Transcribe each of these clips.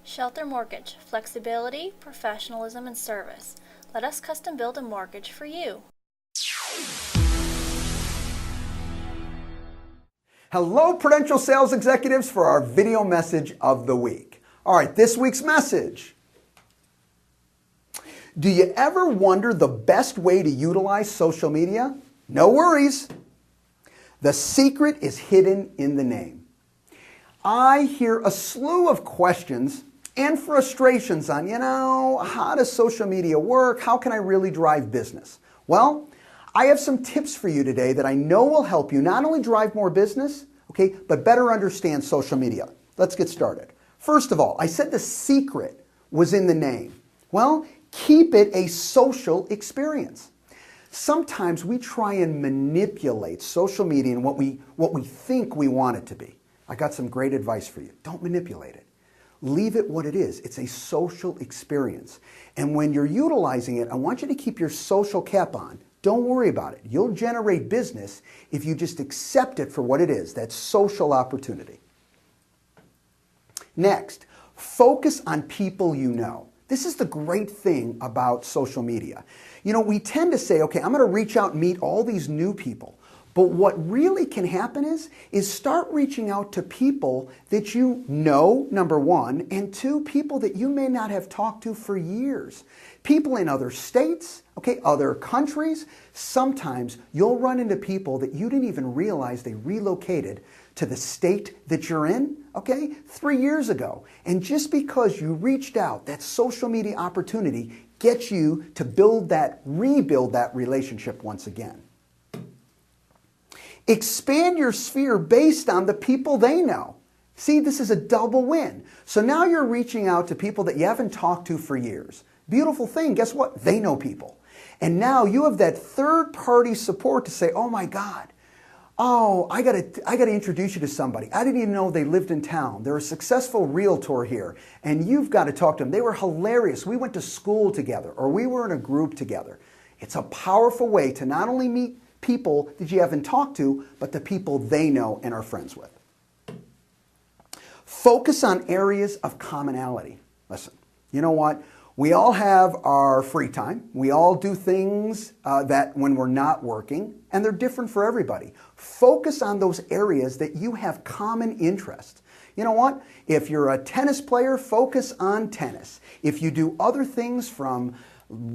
Shelter Mortgage, flexibility, professionalism, and service. Let us custom build a mortgage for you. Hello, Prudential Sales Executives, for our video message of the week. All right, this week's message. Do you ever wonder the best way to utilize social media? No worries. The secret is hidden in the name. I hear a slew of questions and frustrations on, how does social media work? How can I really drive business? Well, I have some tips for you today that I know will help you not only drive more business, but better understand social media. Let's get started. First of all, I said the secret was in the name. Well, keep it a social experience. Sometimes we try and manipulate social media and what we think we want it to be. I got some great advice for you. Don't manipulate it. Leave it what it is. It's a social experience. And when you're utilizing it, I want you to keep your social cap on. Don't worry about it. You'll generate business if you just accept it for what it is, that social opportunity. Next, focus on people you know. This is the great thing about social media. We tend to say, okay, I'm going to reach out and meet all these new people. But what really can happen is start reaching out to people that you know, number one, and two, people that you may not have talked to for years. People in other states, other countries. Sometimes you'll run into people that you didn't even realize they relocated to the state that you're in, 3 years ago. And just because you reached out, that social media opportunity gets you to rebuild that relationship once again. Expand your sphere based on the people they know. See, this is a double win. So now you're reaching out to people that you haven't talked to for years. Beautiful thing, guess what? They know people. And now you have that third-party support to say, oh my God, I gotta introduce you to somebody. I didn't even know they lived in town. They're a successful realtor here, and you've got to talk to them. They were hilarious. We went to school together, or we were in a group together. It's a powerful way to not only meet people that you haven't talked to, but the people they know and are friends with. Focus on areas of commonality. Listen, you know what? We all have our free time. We all do things that when we're not working, and they're different for everybody. Focus on those areas that you have common interest. You know what? If you're a tennis player, focus on tennis. If you do other things from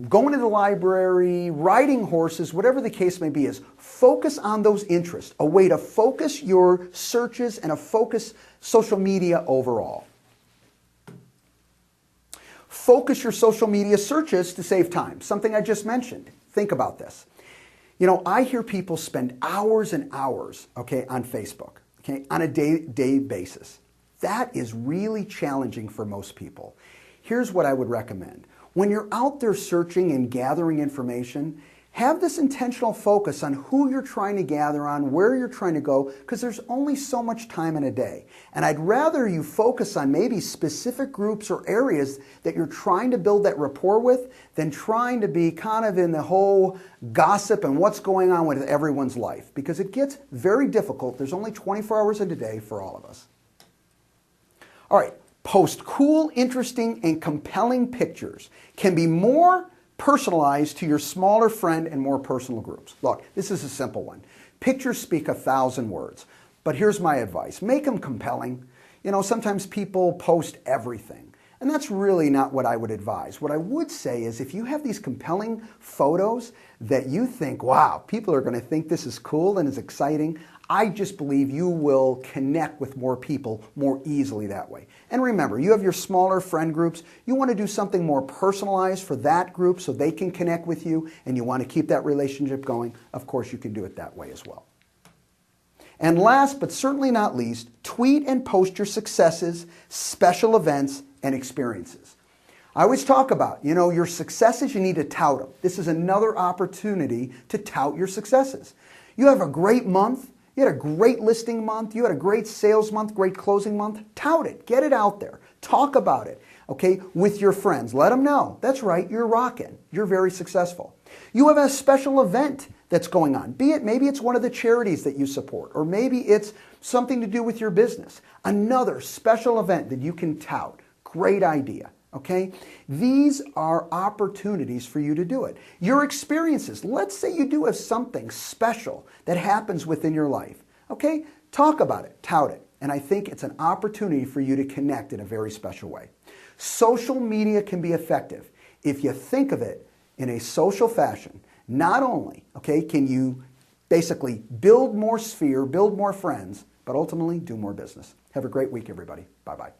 going to the library, riding horses, whatever the case may be, is focus on those interests, a way to focus your searches and a focus social media overall. Focus your social media searches to save time, something I just mentioned. Think about this. I hear people spend hours and hours, on Facebook, on a day basis. That is really challenging for most people. Here's what I would recommend. When you're out there searching and gathering information, have this intentional focus on who you're trying to gather on, where you're trying to go, because there's only so much time in a day. And I'd rather you focus on maybe specific groups or areas that you're trying to build that rapport with than trying to be kind of in the whole gossip and what's going on with everyone's life, because it gets very difficult. There's only 24 hours in a day for all of us. All right. Post cool, interesting, and compelling pictures. Can be more personalized to your smaller friend and more personal groups. Look, this is a simple one. Pictures speak 1,000 words. But here's my advice. Make them compelling. Sometimes people post everything. And that's really not what I would advise. What I would say is if you have these compelling photos that you think, wow, people are going to think this is cool and is exciting, I just believe you will connect with more people more easily that way. And remember, you have your smaller friend groups. You want to do something more personalized for that group so they can connect with you, and you want to keep that relationship going. Of course, you can do it that way as well. And last but certainly not least, tweet and post your successes, special events, and experiences. I always talk about, your successes, you need to tout them. This is another opportunity to tout your successes. You have a great month. You had a great listing month. You had a great sales month, great closing month. Tout it. Get it out there. Talk about it, with your friends. Let them know. That's right, you're rocking. You're very successful. You have a special event that's going on. Maybe it's one of the charities that you support, or maybe it's something to do with your business. Another special event that you can tout. Great idea. Okay? These are opportunities for you to do it. Your experiences. Let's say you do have something special that happens within your life. Okay? Talk about it, tout it. And I think it's an opportunity for you to connect in a very special way. Social media can be effective if you think of it in a social fashion. Not only, okay, can you basically build more sphere, build more friends, but ultimately do more business. Have a great week, everybody. Bye-bye.